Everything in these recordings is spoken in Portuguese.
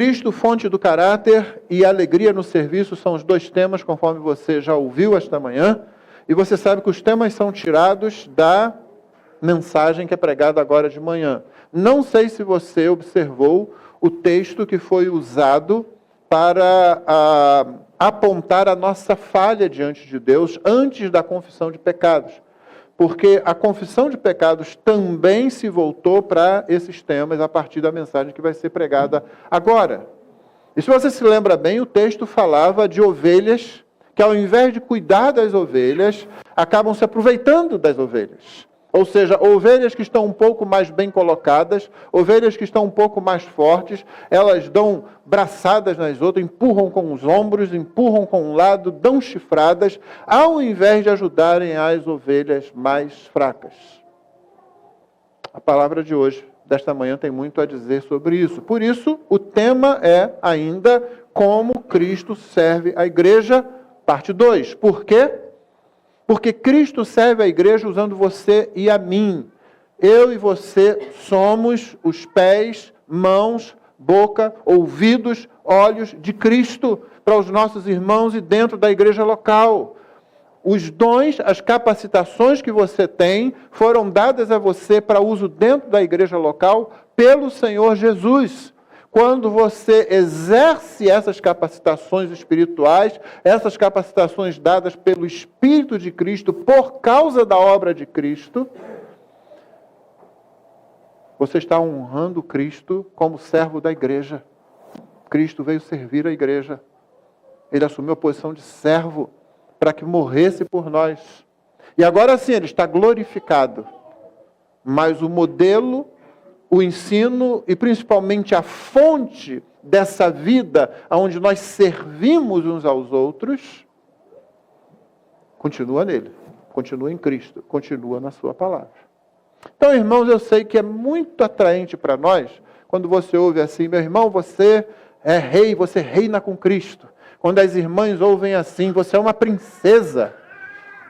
Cristo, fonte do caráter, e alegria no serviço são os dois temas, conforme você já ouviu esta manhã. E você sabe que os temas são tirados da mensagem que é pregada agora de manhã. Não sei se você observou o texto que foi usado para apontar a nossa falha diante de Deus antes da confissão de pecados. Porque a confissão de pecados também se voltou para esses temas a partir da mensagem que vai ser pregada agora. E se você se lembra bem, o texto falava de ovelhas que, ao invés de cuidar das ovelhas, acabam se aproveitando das ovelhas. Ou seja, ovelhas que estão um pouco mais bem colocadas, ovelhas que estão um pouco mais fortes, elas dão braçadas nas outras, empurram com os ombros, empurram com um lado, dão chifradas, ao invés de ajudarem as ovelhas mais fracas. A palavra de hoje, desta manhã, tem muito a dizer sobre isso. Por isso, o tema é ainda como Cristo serve a igreja, parte 2. Por quê? Porque Cristo serve a igreja usando você e a mim. Eu e você somos os pés, mãos, boca, ouvidos, olhos de Cristo para os nossos irmãos e dentro da igreja local. Os dons, as capacitações que você tem foram dadas a você para uso dentro da igreja local pelo Senhor Jesus. Quando você exerce essas capacitações espirituais, essas capacitações dadas pelo Espírito de Cristo, por causa da obra de Cristo, você está honrando Cristo como servo da igreja. Cristo veio servir a igreja. Ele assumiu a posição de servo para que morresse por nós. E agora sim, ele está glorificado. Mas o modelo, o ensino e principalmente a fonte dessa vida, onde nós servimos uns aos outros, continua nele, continua em Cristo, continua na sua palavra. Então, irmãos, eu sei que é muito atraente para nós, quando você ouve assim, meu irmão, você é rei, você reina com Cristo. Quando as irmãs ouvem assim, você é uma princesa.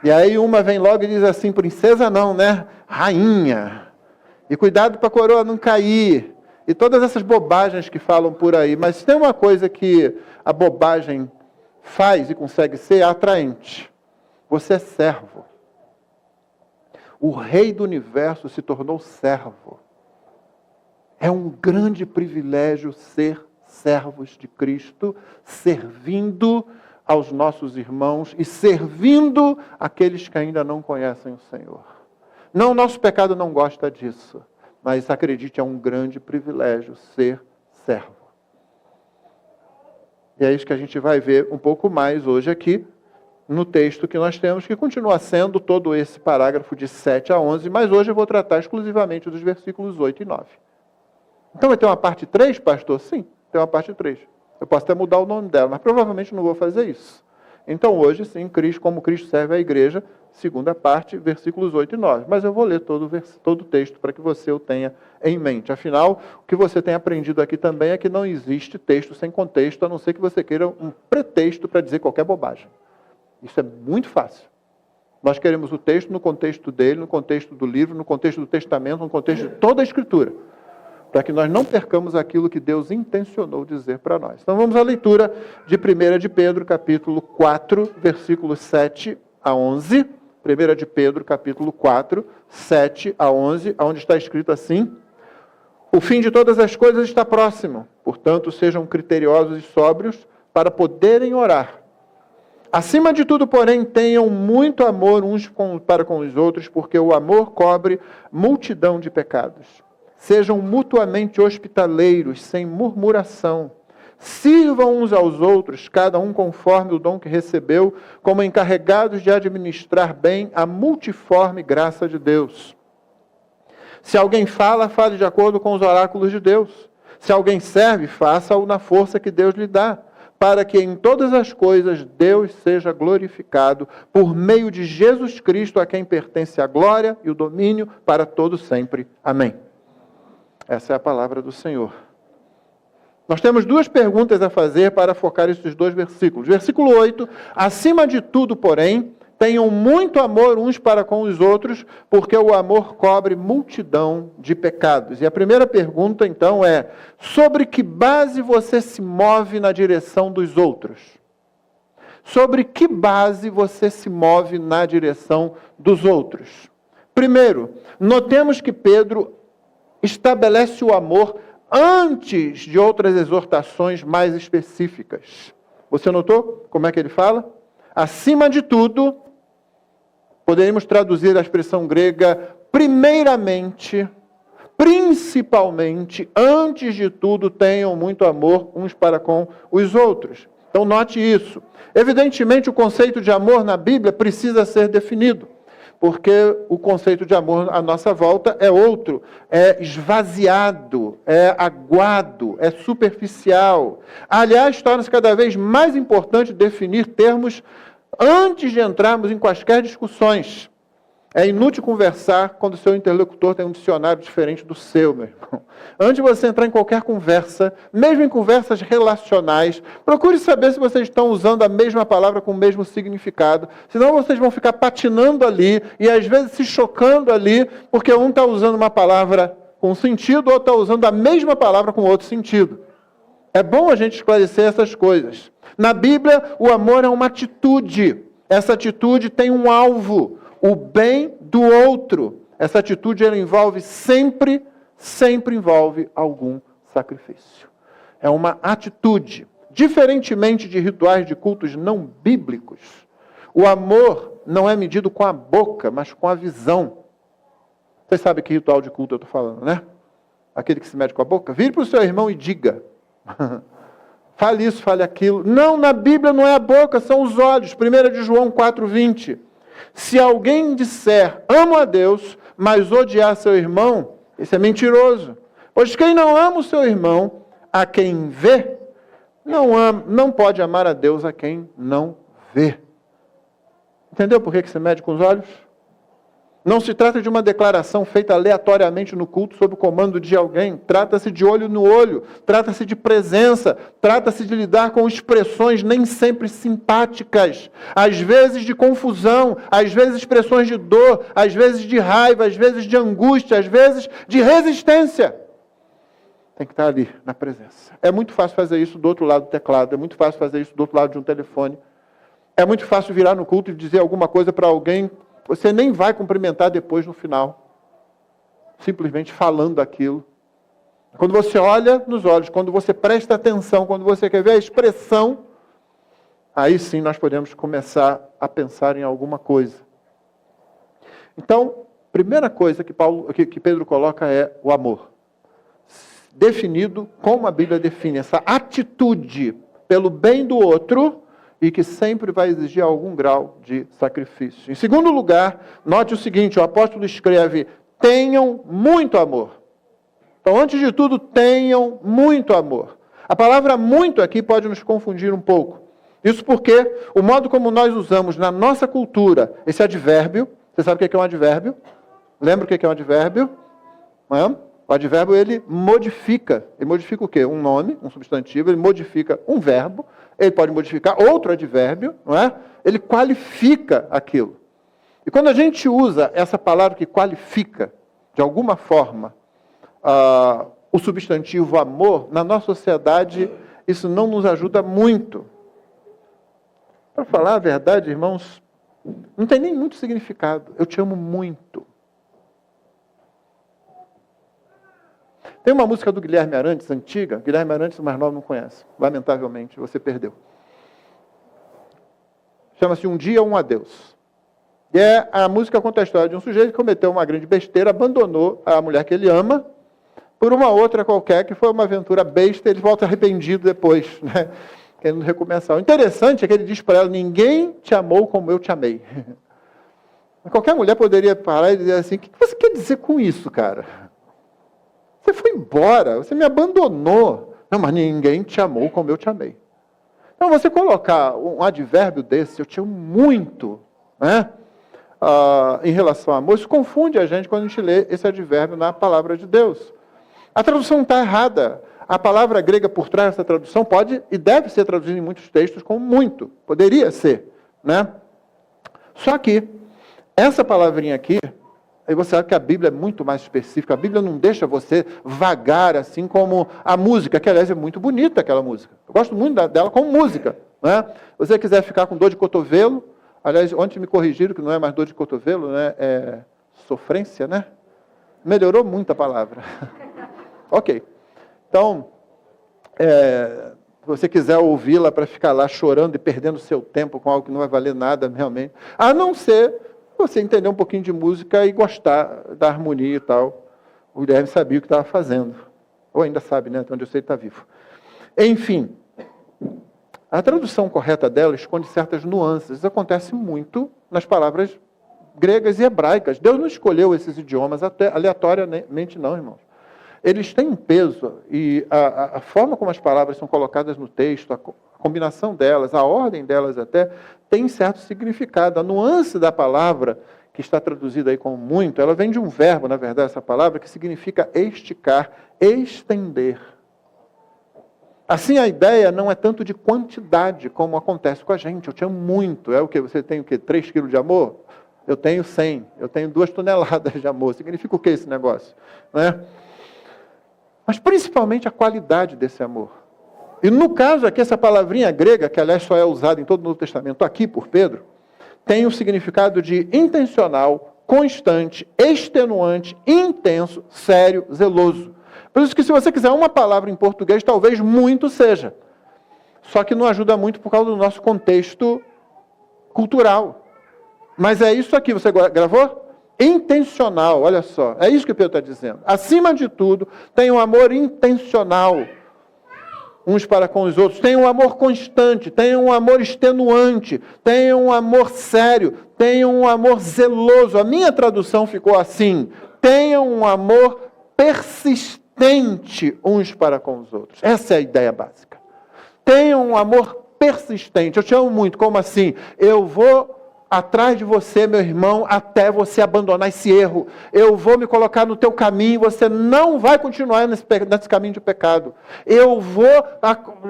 E aí uma vem logo e diz assim, princesa não, né? Rainha. E cuidado para a coroa não cair. E todas essas bobagens que falam por aí. Mas tem uma coisa que a bobagem faz e consegue ser atraente. Você é servo. O rei do universo se tornou servo. É um grande privilégio ser servos de Cristo, servindo aos nossos irmãos e servindo aqueles que ainda não conhecem o Senhor. Não, o nosso pecado não gosta disso, mas acredite, é um grande privilégio ser servo. E é isso que a gente vai ver um pouco mais hoje aqui, no texto que nós temos, que continua sendo todo esse parágrafo de 7 a 11, mas hoje eu vou tratar exclusivamente dos versículos 8 e 9. Então vai ter uma parte 3, pastor? Sim, tem uma parte 3. Eu posso até mudar o nome dela, mas provavelmente não vou fazer isso. Então hoje, sim, Cristo, como Cristo serve a igreja, segunda parte, versículos 8 e 9. Mas eu vou ler todo o texto para que você o tenha em mente. Afinal, o que você tem aprendido aqui também é que não existe texto sem contexto, a não ser que você queira um pretexto para dizer qualquer bobagem. Isso é muito fácil. Nós queremos o texto no contexto dele, no contexto do livro, no contexto do testamento, no contexto de toda a Escritura, para que nós não percamos aquilo que Deus intencionou dizer para nós. Então vamos à leitura de 1 de Pedro, capítulo 4, versículos 7 a 11. 1 de Pedro, capítulo 4, 7 a 11, onde está escrito assim: o fim de todas as coisas está próximo, portanto sejam criteriosos e sóbrios para poderem orar. Acima de tudo, porém, tenham muito amor uns para com os outros, porque o amor cobre multidão de pecados. Sejam mutuamente hospitaleiros, sem murmuração. Sirvam uns aos outros, cada um conforme o dom que recebeu, como encarregados de administrar bem a multiforme graça de Deus. Se alguém fala, fale de acordo com os oráculos de Deus. Se alguém serve, faça-o na força que Deus lhe dá, para que em todas as coisas Deus seja glorificado, por meio de Jesus Cristo, a quem pertence a glória e o domínio para todo sempre. Amém. Essa é a palavra do Senhor. Nós temos duas perguntas a fazer para focar esses dois versículos. Versículo 8, acima de tudo, porém, tenham muito amor uns para com os outros, porque o amor cobre multidão de pecados. E a primeira pergunta, então, é: sobre que base você se move na direção dos outros? Sobre que base você se move na direção dos outros? Primeiro, notemos que Pedro estabelece o amor antes de outras exortações mais específicas. Você notou como é que ele fala? Acima de tudo, poderíamos traduzir a expressão grega, primeiramente, principalmente, antes de tudo, tenham muito amor uns para com os outros. Então note isso. Evidentemente, o conceito de amor na Bíblia precisa ser definido, porque o conceito de amor à nossa volta é outro, é esvaziado, é aguado, é superficial. Aliás, torna-se cada vez mais importante definir termos antes de entrarmos em quaisquer discussões. É inútil conversar quando o seu interlocutor tem um dicionário diferente do seu, meu irmão. Antes de você entrar em qualquer conversa, mesmo em conversas relacionais, procure saber se vocês estão usando a mesma palavra com o mesmo significado. Senão vocês vão ficar patinando ali e às vezes se chocando ali, porque um está usando uma palavra com um sentido, ou está usando a mesma palavra com outro sentido. É bom a gente esclarecer essas coisas. Na Bíblia, o amor é uma atitude. Essa atitude tem um alvo, o bem do outro. Essa atitude ela envolve sempre envolve algum sacrifício. É uma atitude. Diferentemente de rituais de cultos não bíblicos, o amor não é medido com a boca, mas com a visão. Vocês sabem que ritual de culto eu estou falando, né? Aquele que se mede com a boca. Vire para o seu irmão e diga. Fale isso, fale aquilo. Não, na Bíblia não é a boca, são os olhos. 1 de João 4,20. Se alguém disser, amo a Deus, mas odiar seu irmão, esse é mentiroso. Pois quem não ama o seu irmão, a quem vê, não pode amar a Deus a quem não vê. Entendeu por que se mede com os olhos? Não se trata de uma declaração feita aleatoriamente no culto sob o comando de alguém. Trata-se de olho no olho, trata-se de presença, trata-se de lidar com expressões nem sempre simpáticas, às vezes de confusão, às vezes expressões de dor, às vezes de raiva, às vezes de angústia, às vezes de resistência. Tem que estar ali, na presença. É muito fácil fazer isso do outro lado do teclado, é muito fácil fazer isso do outro lado de um telefone. É muito fácil virar no culto e dizer alguma coisa para alguém. Você nem vai cumprimentar depois no final. Simplesmente falando aquilo. Quando você olha nos olhos, quando você presta atenção, quando você quer ver a expressão, aí sim nós podemos começar a pensar em alguma coisa. Então, primeira coisa que Pedro coloca é o amor. Definido como a Bíblia define, essa atitude pelo bem do outro, e que sempre vai exigir algum grau de sacrifício. Em segundo lugar, note o seguinte, o apóstolo escreve, tenham muito amor. Então, antes de tudo, tenham muito amor. A palavra muito aqui pode nos confundir um pouco. Isso porque o modo como nós usamos na nossa cultura esse advérbio, você sabe o que é um advérbio? Lembra o que é um advérbio? O advérbio, ele modifica. Ele modifica o quê? Um nome, um substantivo, ele modifica um verbo, ele pode modificar outro advérbio, não é? Ele qualifica aquilo. E quando a gente usa essa palavra que qualifica, de alguma forma, o substantivo amor, na nossa sociedade, isso não nos ajuda muito. Para falar a verdade, irmãos, não tem nem muito significado. Eu te amo muito. Tem uma música do Guilherme Arantes, antiga. Guilherme Arantes, o mais novo, não conhece. Lamentavelmente, você perdeu. Chama-se Um Dia, Um Adeus. E a música conta a história de um sujeito que cometeu uma grande besteira, abandonou a mulher que ele ama, por uma outra qualquer, que foi uma aventura besta, ele volta arrependido depois, né? Querendo recomeçar. O interessante é que ele diz para ela, ninguém te amou como eu te amei. Qualquer mulher poderia parar e dizer assim, o que você quer dizer com isso, cara? Você foi embora, você me abandonou. Não, mas ninguém te amou como eu te amei. Então, você colocar um advérbio desse, eu te amo muito, né? Em relação ao amor, isso confunde a gente quando a gente lê esse advérbio na palavra de Deus. A tradução está errada. A palavra grega por trás dessa tradução pode e deve ser traduzida em muitos textos como muito. Poderia ser, né? Só que, essa palavrinha aqui, aí você sabe que a Bíblia é muito mais específica. A Bíblia não deixa você vagar assim como a música, que aliás é muito bonita aquela música. Eu gosto muito dela como música. Né? Se você quiser ficar com dor de cotovelo, aliás, ontem me corrigiram que não é mais dor de cotovelo, né? É sofrência, né? Melhorou muito a palavra. Ok. Então, se você quiser ouvi-la para ficar lá chorando e perdendo seu tempo com algo que não vai valer nada realmente, a não ser você entender um pouquinho de música e gostar da harmonia e tal. O Guilherme sabia o que estava fazendo. Ou ainda sabe, né? Até onde eu sei, está vivo. Enfim, a tradução correta dela esconde certas nuances. Isso acontece muito nas palavras gregas e hebraicas. Deus não escolheu esses idiomas aleatoriamente, não, irmãos. Eles têm um peso e a forma como as palavras são colocadas no texto, a combinação delas, a ordem delas até, tem certo significado. A nuance da palavra, que está traduzida aí como muito, ela vem de um verbo, na verdade, essa palavra, que significa esticar, estender. Assim, a ideia não é tanto de quantidade, como acontece com a gente. Eu te amo muito. É o quê? Você tem o quê? 3 quilos de amor? Eu tenho 100. Eu tenho 2 toneladas de amor. Significa o quê esse negócio? Né? Mas principalmente a qualidade desse amor. E no caso aqui, essa palavrinha grega, que aliás só é usada em todo o Novo Testamento, aqui por Pedro, tem o significado de intencional, constante, extenuante, intenso, sério, zeloso. Por isso que se você quiser uma palavra em português, talvez muito seja. Só que não ajuda muito por causa do nosso contexto cultural. Mas é isso aqui, você gravou? Intencional, olha só. É isso que o Pedro está dizendo. Acima de tudo, tem um amor intencional uns para com os outros. Tem um amor constante, tem um amor extenuante, tem um amor sério, tem um amor zeloso. A minha tradução ficou assim: tenham um amor persistente uns para com os outros. Essa é a ideia básica. Tenham um amor persistente. Eu te amo muito. Como assim? Eu vou atrás de você, meu irmão, até você abandonar esse erro. Eu vou me colocar no teu caminho, você não vai continuar nesse caminho de pecado. Eu vou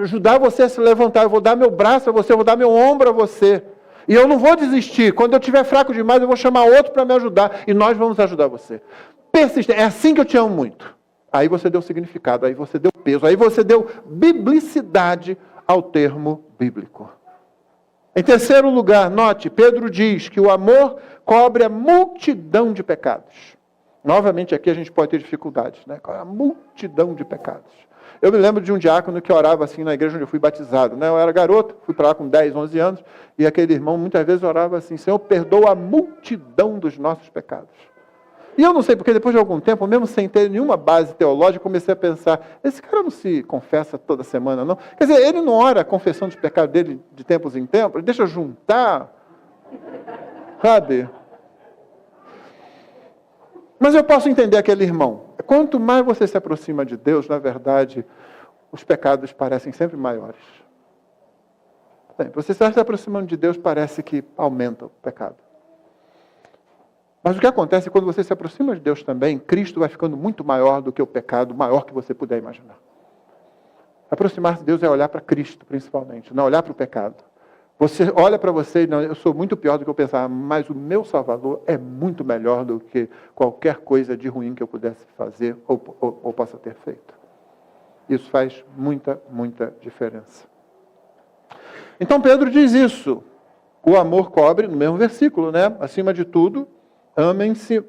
ajudar você a se levantar, eu vou dar meu braço a você, eu vou dar meu ombro a você. E eu não vou desistir. Quando eu estiver fraco demais, eu vou chamar outro para me ajudar. E nós vamos ajudar você. Persistente. É assim que eu te amo muito. Aí você deu significado, aí você deu peso, aí você deu biblicidade ao termo bíblico. Em terceiro lugar, note, Pedro diz que o amor cobre a multidão de pecados. Novamente, aqui a gente pode ter dificuldades, né? A multidão de pecados. Eu me lembro de um diácono que orava assim na igreja onde eu fui batizado. Né? Eu era garoto, fui para lá com 10, 11 anos, e aquele irmão muitas vezes orava assim: Senhor, perdoa a multidão dos nossos pecados. E eu não sei, porque depois de algum tempo, mesmo sem ter nenhuma base teológica, comecei a pensar, esse cara não se confessa toda semana, não? Quer dizer, ele não ora a confissão dos pecados dele de tempos em tempos, ele deixa juntar, sabe? Mas eu posso entender aquele irmão. Quanto mais você se aproxima de Deus, na verdade, os pecados parecem sempre maiores. Bem, você está se aproximando de Deus, parece que aumenta o pecado. Mas o que acontece é que quando você se aproxima de Deus também, Cristo vai ficando muito maior do que o pecado, maior que você puder imaginar. Aproximar-se de Deus é olhar para Cristo, principalmente, não olhar para o pecado. Você olha para você e não, eu sou muito pior do que eu pensava, mas o meu Salvador é muito melhor do que qualquer coisa de ruim que eu pudesse fazer ou possa ter feito. Isso faz muita, muita diferença. Então Pedro diz isso. O amor cobre, no mesmo versículo, né? Acima de tudo, amem-se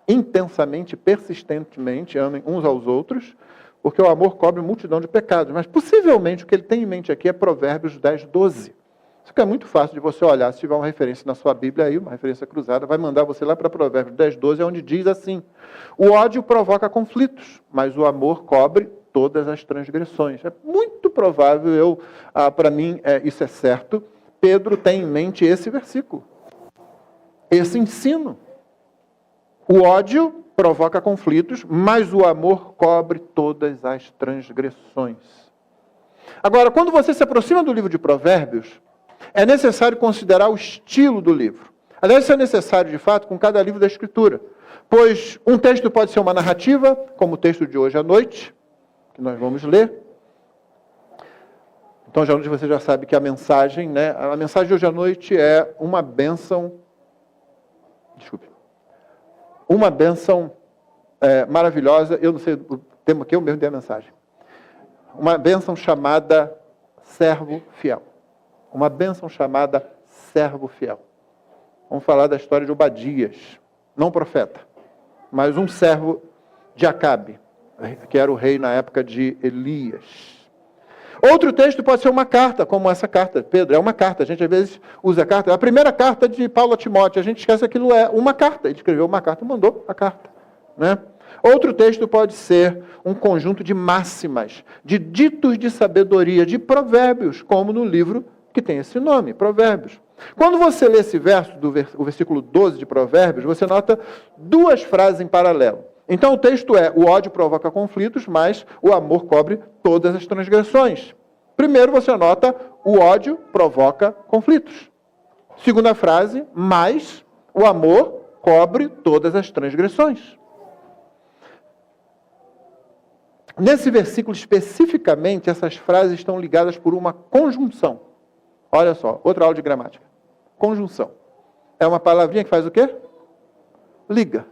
intensamente, persistentemente, amem uns aos outros, porque o amor cobre multidão de pecados. Mas possivelmente o que ele tem em mente aqui é Provérbios 10, 12. Isso que é muito fácil de você olhar, se tiver uma referência na sua Bíblia aí, uma referência cruzada, vai mandar você lá para Provérbios 10, 12, onde diz assim: o ódio provoca conflitos, mas o amor cobre todas as transgressões. É muito provável, para mim, isso é certo, Pedro tem em mente esse versículo, esse ensino. O ódio provoca conflitos, mas o amor cobre todas as transgressões. Agora, quando você se aproxima do livro de Provérbios, é necessário considerar o estilo do livro. Aliás, isso é necessário, de fato, com cada livro da Escritura. Pois um texto pode ser uma narrativa, como o texto de hoje à noite, que nós vamos ler. Então, já hoje você já sabe que a mensagem de hoje à noite é uma bênção Desculpe. Uma bênção maravilhosa, eu não sei o tema que eu mesmo dei a mensagem. Uma bênção chamada servo fiel. Uma bênção chamada servo fiel. Vamos falar da história de Obadias, não profeta, mas um servo de Acabe, que era o rei na época de Elias. Outro texto pode ser uma carta, como essa carta. Pedro, é uma carta. A gente às vezes usa a carta. A primeira carta de Paulo a Timóteo, a gente esquece que aquilo é uma carta. Ele escreveu uma carta e mandou a carta. Né? Outro texto pode ser um conjunto de máximas, de ditos de sabedoria, de provérbios, como no livro que tem esse nome, Provérbios. Quando você lê esse verso, o versículo 12 de Provérbios, você nota duas frases em paralelo. Então o texto é: o ódio provoca conflitos, mas o amor cobre todas as transgressões. Primeiro você nota: o ódio provoca conflitos. Segunda frase: mas o amor cobre todas as transgressões. Nesse versículo especificamente, essas frases estão ligadas por uma conjunção. Olha só, outra aula de gramática. Conjunção. É uma palavrinha que faz o quê? Liga.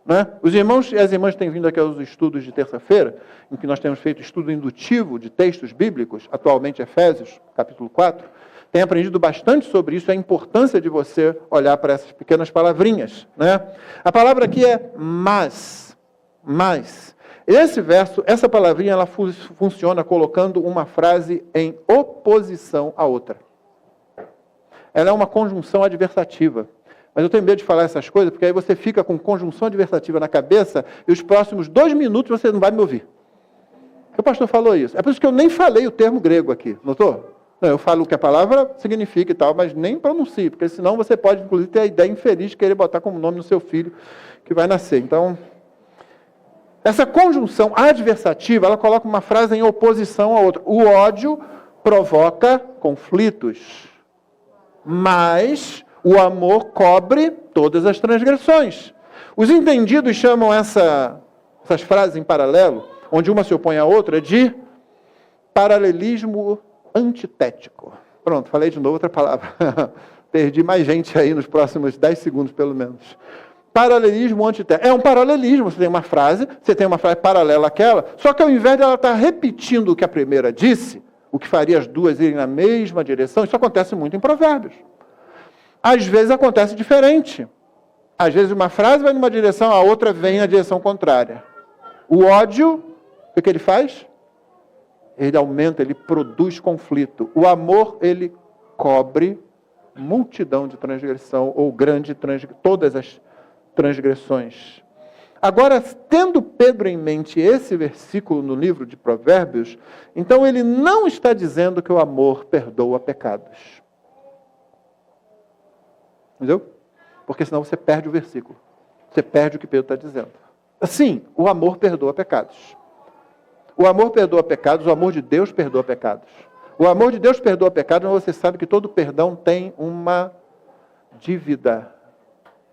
Né? Os irmãos e as irmãs têm vindo aqui aos estudos de terça-feira, em que nós temos feito estudo indutivo de textos bíblicos, atualmente Efésios, capítulo 4, têm aprendido bastante sobre isso, a importância de você olhar para essas pequenas palavrinhas. Né? A palavra aqui é mas. Mas. Esse verso, essa palavrinha, ela funciona colocando uma frase em oposição à outra. Ela é uma conjunção adversativa. Mas eu tenho medo de falar essas coisas, porque aí você fica com conjunção adversativa na cabeça e os próximos 2 minutos você não vai me ouvir. O pastor falou isso. É por isso que eu nem falei o termo grego aqui, notou? Não, eu falo o que a palavra significa e tal, mas nem pronuncio, porque senão você pode, inclusive, ter a ideia infeliz de querer botar como nome no seu filho que vai nascer. Então, essa conjunção adversativa, ela coloca uma frase em oposição à outra. O ódio provoca conflitos, mas o amor cobre todas as transgressões. Os entendidos chamam essas frases em paralelo, onde uma se opõe à outra, de paralelismo antitético. Pronto, falei de novo outra palavra. Perdi mais gente aí nos próximos 10 segundos, pelo menos. Paralelismo antitético. É um paralelismo. Você tem uma frase paralela àquela, só que ao invés dela estar repetindo o que a primeira disse, o que faria as duas irem na mesma direção, isso acontece muito em Provérbios. Às vezes acontece diferente. Às vezes uma frase vai numa direção, a outra vem na direção contrária. O ódio, o que ele faz? Ele aumenta, ele produz conflito. O amor, ele cobre multidão de transgressão, ou todas as transgressões. Agora, tendo Pedro em mente esse versículo no livro de Provérbios, então ele não está dizendo que o amor perdoa pecados. Entendeu? Porque senão você perde o versículo. Você perde o que Pedro está dizendo. Sim, o amor perdoa pecados. O amor perdoa pecados, o amor de Deus perdoa pecados. O amor de Deus perdoa pecados, mas você sabe que todo perdão tem uma dívida,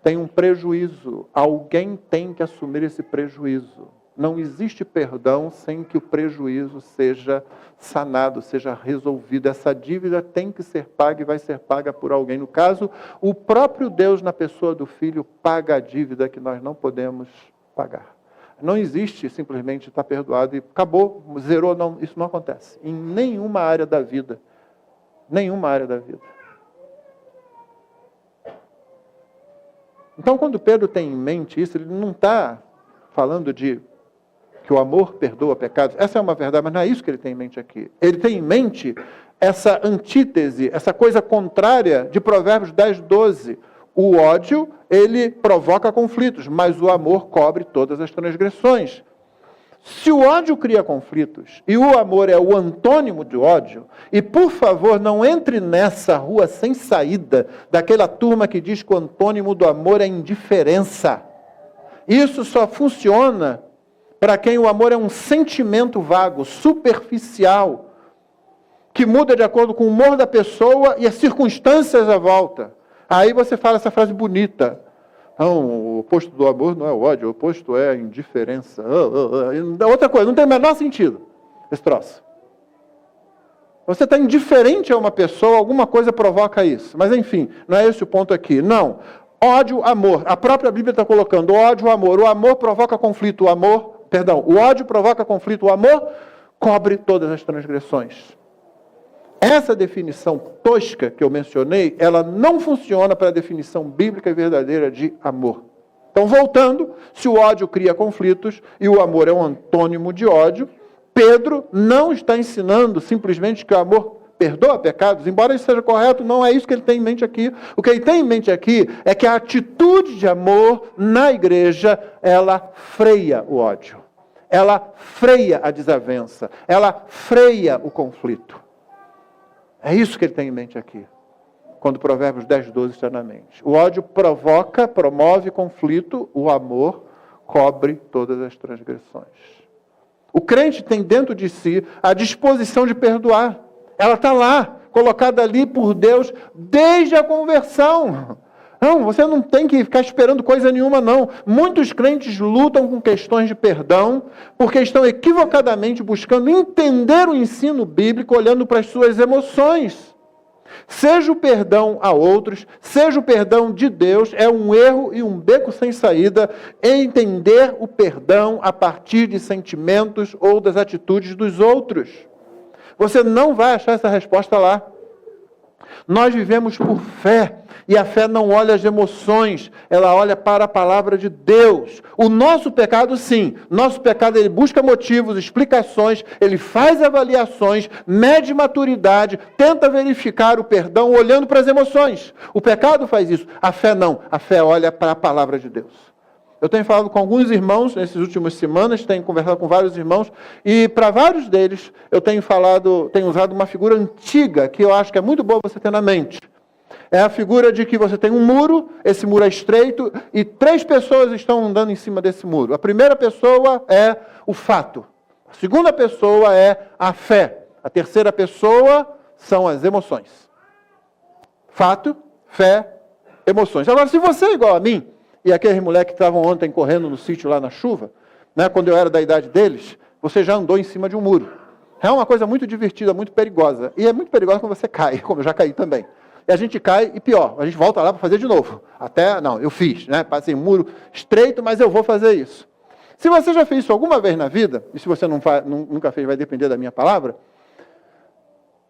tem um prejuízo. Alguém tem que assumir esse prejuízo. Não existe perdão sem que o prejuízo seja sanado, seja resolvido. Essa dívida tem que ser paga e vai ser paga por alguém. No caso, o próprio Deus, na pessoa do Filho, paga a dívida que nós não podemos pagar. Não existe simplesmente estar perdoado e acabou, zerou. Não, isso não acontece. Em nenhuma área da vida. Nenhuma área da vida. Então, quando Pedro tem em mente isso, ele não está falando de que o amor perdoa pecados. Essa é uma verdade, mas não é isso que ele tem em mente aqui. Ele tem em mente essa antítese, essa coisa contrária de Provérbios 10, 12. O ódio, ele provoca conflitos, mas o amor cobre todas as transgressões. Se o ódio cria conflitos e o amor é o antônimo de ódio, e por favor não entre nessa rua sem saída daquela turma que diz que o antônimo do amor é indiferença. Isso só funciona para quem o amor é um sentimento vago, superficial, que muda de acordo com o humor da pessoa e as circunstâncias à volta. Aí você fala essa frase bonita. Não, o oposto do amor não é o ódio, o oposto é a indiferença. Outra coisa, não tem o menor sentido esse troço. Você está indiferente a uma pessoa, alguma coisa provoca isso. Mas enfim, não é esse o ponto aqui. Não. Ódio, amor. A própria Bíblia está colocando ódio, amor. O amor provoca conflito, o ódio provoca conflito, o amor cobre todas as transgressões. Essa definição tosca que eu mencionei, ela não funciona para a definição bíblica e verdadeira de amor. Então, voltando, se o ódio cria conflitos e o amor é um antônimo de ódio, Pedro não está ensinando simplesmente que o amor perdoa pecados, embora isso seja correto, não é isso que ele tem em mente aqui. O que ele tem em mente aqui é que a atitude de amor na igreja, ela freia o ódio. Ela freia a desavença. Ela freia o conflito. É isso que ele tem em mente aqui, quando Provérbios 10:12 está na mente. O ódio promove conflito, o amor cobre todas as transgressões. O crente tem dentro de si a disposição de perdoar. Ela está lá, colocada ali por Deus desde a conversão. Não, você não tem que ficar esperando coisa nenhuma, não. Muitos crentes lutam com questões de perdão, porque estão equivocadamente buscando entender o ensino bíblico, olhando para as suas emoções. Seja o perdão a outros, seja o perdão de Deus, é um erro e um beco sem saída entender o perdão a partir de sentimentos ou das atitudes dos outros. Você não vai achar essa resposta lá. Nós vivemos por fé, e a fé não olha as emoções, ela olha para a palavra de Deus. O nosso pecado, sim, nosso pecado ele busca motivos, explicações, ele faz avaliações, mede maturidade, tenta verificar o perdão olhando para as emoções. O pecado faz isso, a fé não, a fé olha para a palavra de Deus. Eu tenho falado com alguns irmãos nessas últimas semanas, tenho conversado com vários irmãos, e para vários deles eu tenho usado uma figura antiga, que eu acho que é muito boa você ter na mente. É a figura de que você tem um muro, esse muro é estreito, e 3 pessoas estão andando em cima desse muro. A primeira pessoa é o fato. A segunda pessoa é a fé. A terceira pessoa são as emoções. Fato, fé, emoções. Agora, se você é igual a mim, e aqueles moleques que estavam ontem correndo no sítio lá na chuva, né, quando eu era da idade deles, você já andou em cima de um muro. É uma coisa muito divertida, muito perigosa. E é muito perigosa quando você cai, como eu já caí também. E a gente cai e pior, a gente volta lá para fazer de novo. Eu fiz, né? Passei um muro estreito, mas eu vou fazer isso. Se você já fez isso alguma vez na vida, e se você nunca fez, vai depender da minha palavra,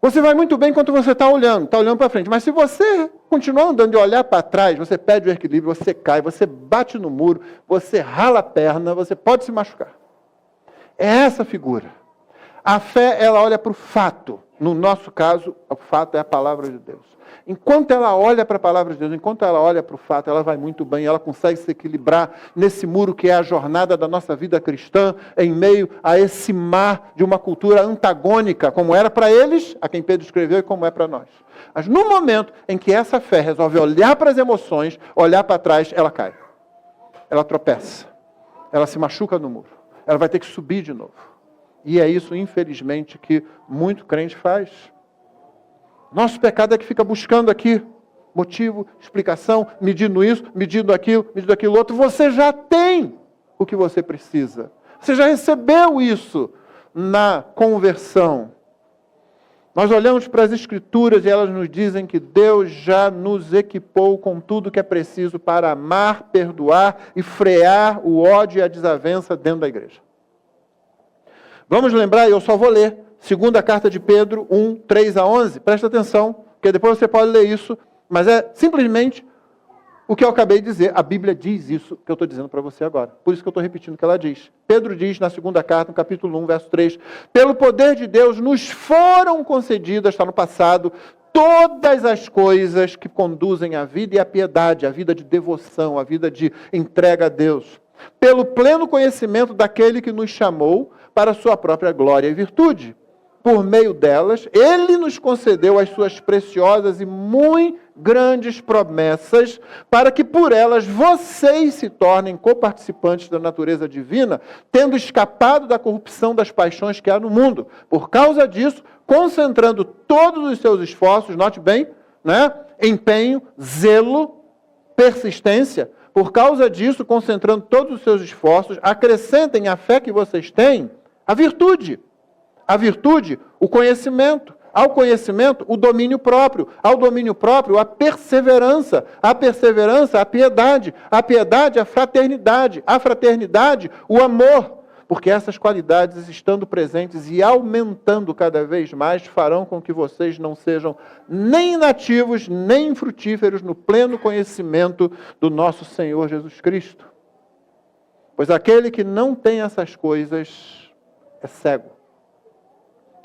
você vai muito bem enquanto você está olhando para frente. Mas se você continuar andando e olhar para trás, você perde o equilíbrio, você cai, você bate no muro, você rala a perna, você pode se machucar. É essa figura. A fé, ela olha para o fato. No nosso caso, o fato é a palavra de Deus. Enquanto ela olha para a palavra de Deus, enquanto ela olha para o fato, ela vai muito bem, ela consegue se equilibrar nesse muro que é a jornada da nossa vida cristã, em meio a esse mar de uma cultura antagônica, como era para eles, a quem Pedro escreveu, e como é para nós. Mas no momento em que essa fé resolve olhar para as emoções, olhar para trás, ela cai. Ela tropeça. Ela se machuca no muro. Ela vai ter que subir de novo. E é isso, infelizmente, que muito crente faz. Nosso pecado é que fica buscando aqui motivo, explicação, medindo isso, medindo aquilo outro. Você já tem o que você precisa. Você já recebeu isso na conversão. Nós olhamos para as Escrituras e elas nos dizem que Deus já nos equipou com tudo que é preciso para amar, perdoar e frear o ódio e a desavença dentro da igreja. Vamos lembrar, eu só vou ler, segunda carta de Pedro 1, 3-11. Presta atenção, porque depois você pode ler isso, mas é simplesmente o que eu acabei de dizer. A Bíblia diz isso que eu estou dizendo para você agora. Por isso que eu estou repetindo o que ela diz. Pedro diz na segunda carta, no capítulo 1, verso 3, pelo poder de Deus nos foram concedidas, está no passado, todas as coisas que conduzem à vida e à piedade, à vida de devoção, à vida de entrega a Deus. Pelo pleno conhecimento daquele que nos chamou para a sua própria glória e virtude. Por meio delas, Ele nos concedeu as suas preciosas e muito grandes promessas, para que por elas vocês se tornem coparticipantes da natureza divina, tendo escapado da corrupção das paixões que há no mundo. Por causa disso, concentrando todos os seus esforços, note bem, né? Empenho, zelo, persistência. Por causa disso, concentrando todos os seus esforços, acrescentem à fé que vocês têm a virtude. A virtude, o conhecimento. Ao conhecimento, o domínio próprio. Ao domínio próprio, a perseverança. A perseverança, a piedade. A piedade, a fraternidade. A fraternidade, o amor. Porque essas qualidades, estando presentes e aumentando cada vez mais, farão com que vocês não sejam nem inativos, nem infrutíferos no pleno conhecimento do nosso Senhor Jesus Cristo. Pois aquele que não tem essas coisas é cego,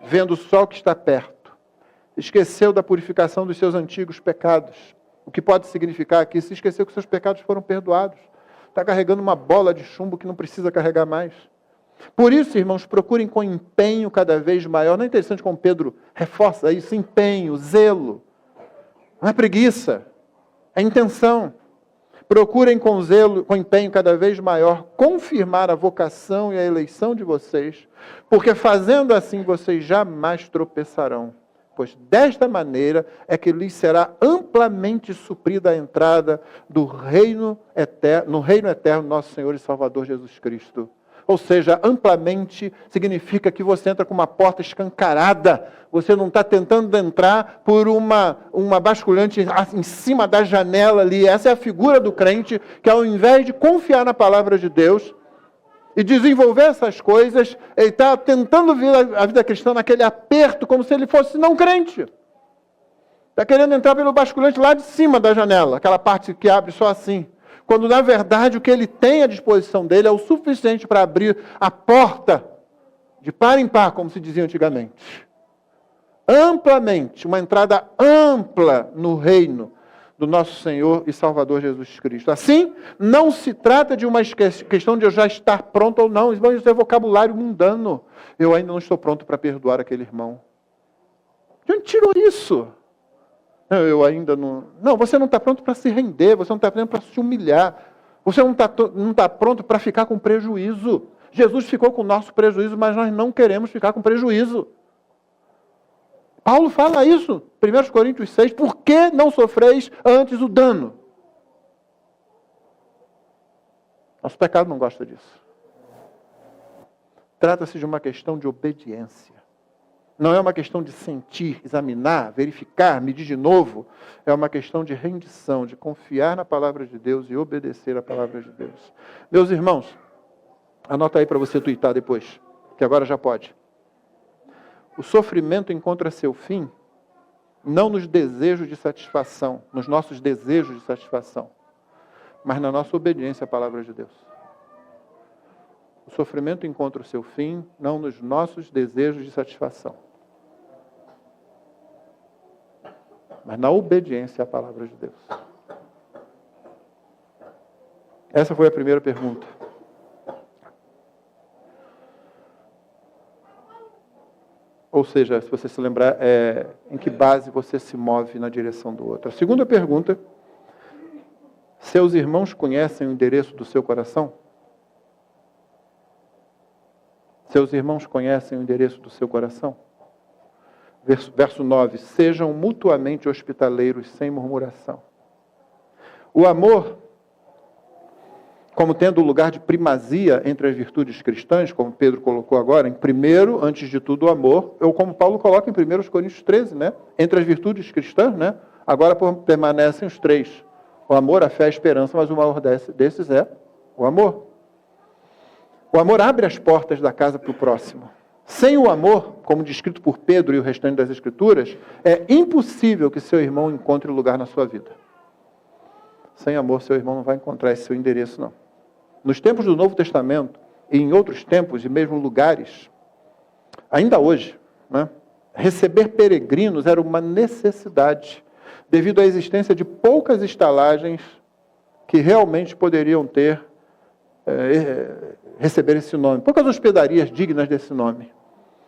vendo só o que está perto. Esqueceu da purificação dos seus antigos pecados. O que pode significar aqui? Se esqueceu que seus pecados foram perdoados. Está carregando uma bola de chumbo que não precisa carregar mais. Por isso, irmãos, procurem com empenho cada vez maior. Não é interessante como Pedro reforça isso? Empenho, zelo. Não é preguiça, é intenção. Procurem com zelo, com empenho cada vez maior, confirmar a vocação e a eleição de vocês, porque fazendo assim vocês jamais tropeçarão. Pois desta maneira é que lhes será amplamente suprida a entrada do reino eterno, no reino eterno do nosso Senhor e Salvador Jesus Cristo. Ou seja, amplamente significa que você entra com uma porta escancarada. Você não está tentando entrar por uma basculante em cima da janela ali. Essa é a figura do crente que, ao invés de confiar na palavra de Deus e desenvolver essas coisas, ele está tentando viver a vida cristã naquele aperto, como se ele fosse não crente. Está querendo entrar pelo basculante lá de cima da janela, aquela parte que abre só assim. Quando, na verdade, o que ele tem à disposição dele é o suficiente para abrir a porta de par em par, como se dizia antigamente. Amplamente, uma entrada ampla no reino do nosso Senhor e Salvador Jesus Cristo. Assim, não se trata de uma questão de eu já estar pronto ou não. Isso é vocabulário mundano. Eu ainda não estou pronto para perdoar aquele irmão. De onde tirou isso? Eu ainda não... Não, você não está pronto para se render, você não está pronto para se humilhar, você não está pronto para ficar com prejuízo. Jesus ficou com o nosso prejuízo, mas nós não queremos ficar com prejuízo. Paulo fala isso, 1 Coríntios 6, por que não sofreis antes o dano? Nosso pecado não gosta disso. Trata-se de uma questão de obediência. Não é uma questão de sentir, examinar, verificar, medir de novo. É uma questão de rendição, de confiar na palavra de Deus e obedecer à palavra de Deus. Meus irmãos, anota aí para você tuitar depois, que agora já pode. O sofrimento encontra seu fim não nos desejos de satisfação, nos nossos desejos de satisfação, mas na nossa obediência à palavra de Deus. O sofrimento encontra o seu fim não nos nossos desejos de satisfação, mas na obediência à palavra de Deus. Essa foi a primeira pergunta. Ou seja, se você se lembrar, em que base você se move na direção do outro. A segunda pergunta: seus irmãos conhecem o endereço do seu coração? Seus irmãos conhecem o endereço do seu coração? Verso 9, sejam mutuamente hospitaleiros sem murmuração. O amor, como tendo lugar de primazia entre as virtudes cristãs, como Pedro colocou agora, em primeiro, antes de tudo, o amor, ou como Paulo coloca em 1 Coríntios 13, né? Entre as virtudes cristãs, né? Agora permanecem os três: o amor, a fé, a esperança, mas o maior desses é o amor. O amor abre as portas da casa para o próximo. Sem o amor, como descrito por Pedro e o restante das Escrituras, é impossível que seu irmão encontre lugar na sua vida. Sem amor, seu irmão não vai encontrar esse seu endereço, não. Nos tempos do Novo Testamento, e em outros tempos e mesmo lugares, ainda hoje, né, receber peregrinos era uma necessidade, devido à existência de poucas estalagens que realmente poderiam receber esse nome. Poucas hospedarias dignas desse nome.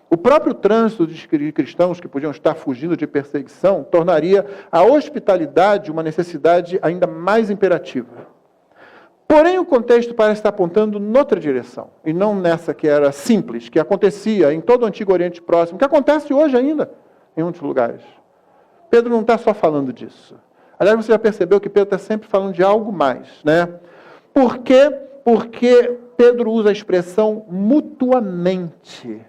O próprio trânsito de cristãos que podiam estar fugindo de perseguição tornaria a hospitalidade uma necessidade ainda mais imperativa. Porém, o contexto parece estar apontando noutra direção, e não nessa que era simples, que acontecia em todo o Antigo Oriente Próximo, que acontece hoje ainda em muitos lugares. Pedro não está só falando disso. Aliás, você já percebeu que Pedro está sempre falando de algo mais, né? Por quê? Porque Pedro usa a expressão mutuamente.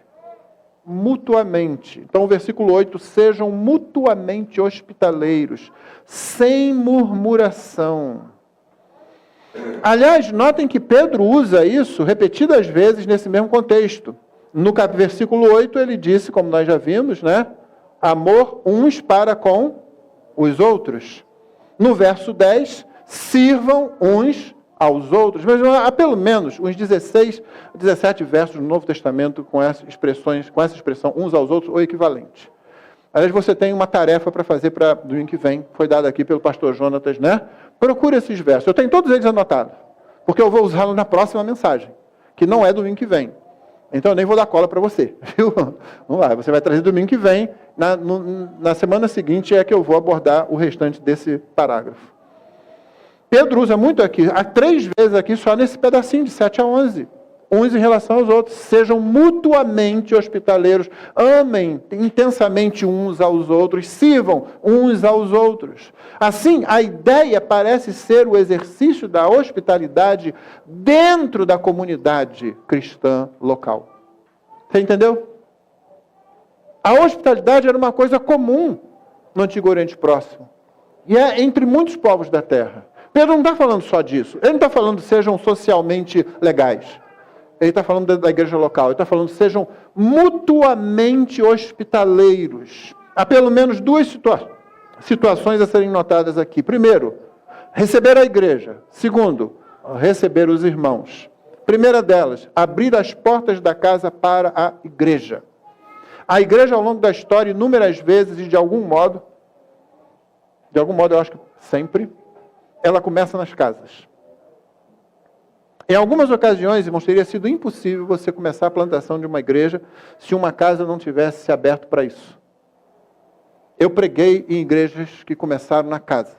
mutuamente. Então, o versículo 8, sejam mutuamente hospitaleiros, sem murmuração. Aliás, notem que Pedro usa isso repetidas vezes nesse mesmo contexto. No versículo 8, ele disse, como nós já vimos, né? Amor uns para com os outros. No verso 10, sirvam uns aos outros. Mas há pelo menos uns 16, 17 versos no Novo Testamento com essa expressão uns aos outros ou equivalente. Aliás, você tem uma tarefa para fazer para domingo que vem, foi dada aqui pelo pastor Jonatas, né? Procure esses versos. Eu tenho todos eles anotados, porque eu vou usá-los na próxima mensagem, que não é domingo que vem. Então eu nem vou dar cola para você, viu? Vamos lá, você vai trazer domingo que vem, na semana seguinte é que eu vou abordar o restante desse parágrafo. Pedro usa muito aqui, há 3 vezes aqui, só nesse pedacinho de 7 a 11. Uns em relação aos outros, sejam mutuamente hospitaleiros, amem intensamente uns aos outros, sirvam uns aos outros. Assim, a ideia parece ser o exercício da hospitalidade dentro da comunidade cristã local. Você entendeu? A hospitalidade era uma coisa comum no Antigo Oriente Próximo. E é entre muitos povos da terra. Pedro não está falando só disso. Ele não está falando sejam socialmente legais. Ele está falando da igreja local. Ele está falando sejam mutuamente hospitaleiros. Há pelo menos 2 situações a serem notadas aqui. Primeiro, receber a igreja. Segundo, receber os irmãos. Primeira delas, abrir as portas da casa para a igreja. A igreja, ao longo da história, inúmeras vezes e de algum modo eu acho que sempre, ela começa nas casas. Em algumas ocasiões, irmãos, teria sido impossível você começar a plantação de uma igreja se uma casa não tivesse se aberto para isso. Eu preguei em igrejas que começaram na casa.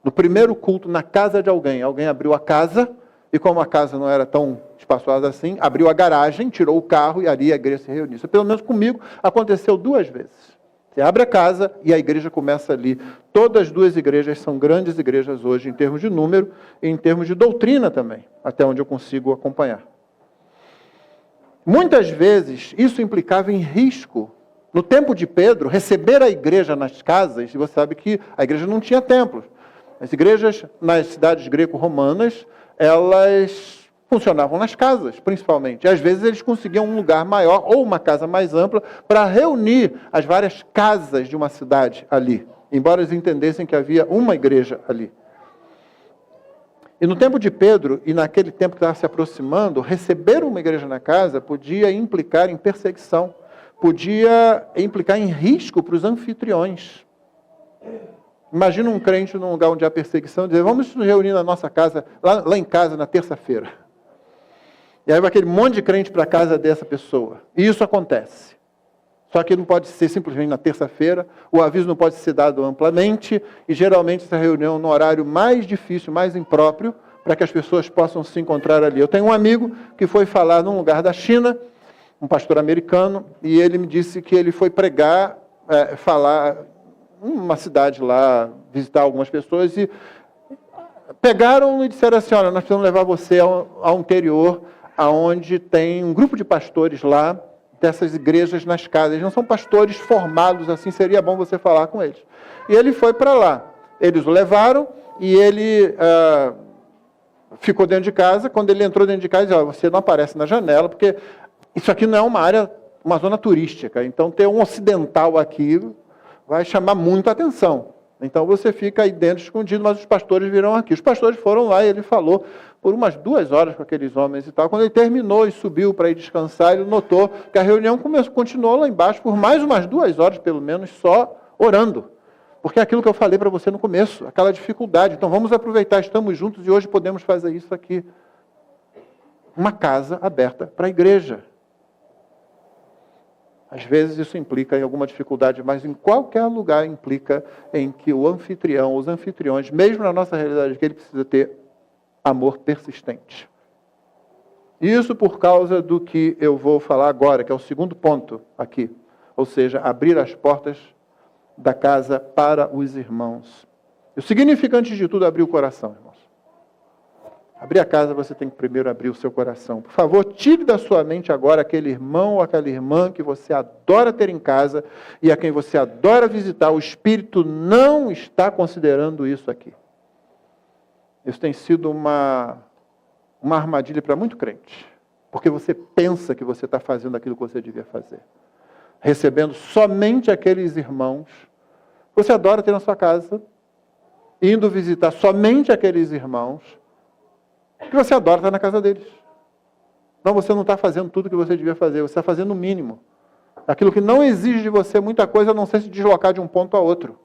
No primeiro culto, na casa de alguém abriu a casa, e como a casa não era tão espaçosa assim, abriu a garagem, tirou o carro e ali a igreja se reuniu. Isso, pelo menos comigo, aconteceu 2 vezes. Você abre a casa e a igreja começa ali. Todas as 2 igrejas são grandes igrejas hoje, em termos de número e em termos de doutrina também, até onde eu consigo acompanhar. Muitas vezes, isso implicava em risco. No tempo de Pedro, receber a igreja nas casas, e você sabe que a igreja não tinha templos. As igrejas nas cidades greco-romanas, elas funcionavam nas casas, principalmente. E, às vezes eles conseguiam um lugar maior ou uma casa mais ampla para reunir as várias casas de uma cidade ali, embora eles entendessem que havia uma igreja ali. E no tempo de Pedro, e naquele tempo que estava se aproximando, receber uma igreja na casa podia implicar em perseguição, podia implicar em risco para os anfitriões. Imagina um crente num lugar onde há perseguição, dizer, vamos nos reunir na nossa casa, lá em casa, na terça-feira. E aí vai aquele monte de crente para a casa dessa pessoa. E isso acontece. Só que não pode ser simplesmente na terça-feira, o aviso não pode ser dado amplamente, e geralmente essa reunião no horário mais difícil, mais impróprio, para que as pessoas possam se encontrar ali. Eu tenho um amigo que foi falar num lugar da China, um pastor americano, e ele me disse que ele foi pregar, falar numa cidade lá, visitar algumas pessoas, e pegaram e disseram assim, olha, nós precisamos levar você ao interior, aonde tem um grupo de pastores lá, dessas igrejas nas casas. Eles não são pastores formados assim, seria bom você falar com eles. E ele foi para lá. Eles o levaram e ele ficou dentro de casa. Quando ele entrou dentro de casa, ele disse, você não aparece na janela, porque isso aqui não é uma área, uma zona turística. Então, ter um ocidental aqui vai chamar muita atenção. Então, você fica aí dentro escondido, mas os pastores virão aqui. Os pastores foram lá e ele falou por umas 2 horas com aqueles homens e tal. Quando ele terminou e subiu para ir descansar, ele notou que a reunião continuou lá embaixo por mais umas 2 horas, pelo menos, só orando. Porque é aquilo que eu falei para você no começo, aquela dificuldade. Então, vamos aproveitar, estamos juntos e hoje podemos fazer isso aqui. Uma casa aberta para a igreja. Às vezes isso implica em alguma dificuldade, mas em qualquer lugar implica em que o anfitrião, os anfitriões, mesmo na nossa realidade, que ele precisa ter amor persistente. Isso por causa do que eu vou falar agora, que é o segundo ponto aqui. Ou seja, abrir as portas da casa para os irmãos. O significante de tudo é abrir o coração, irmãos. Abrir a casa, você tem que primeiro abrir o seu coração. Por favor, tire da sua mente agora aquele irmão ou aquela irmã que você adora ter em casa e a quem você adora visitar. O Espírito não está considerando isso aqui. Isso tem sido uma armadilha para muito crente. Porque você pensa que você está fazendo aquilo que você devia fazer. Recebendo somente aqueles irmãos que você adora ter na sua casa, indo visitar somente aqueles irmãos que você adora estar na casa deles. Não, você não está fazendo tudo o que você devia fazer, você está fazendo o mínimo. Aquilo que não exige de você muita coisa, a não ser se deslocar de um ponto a outro.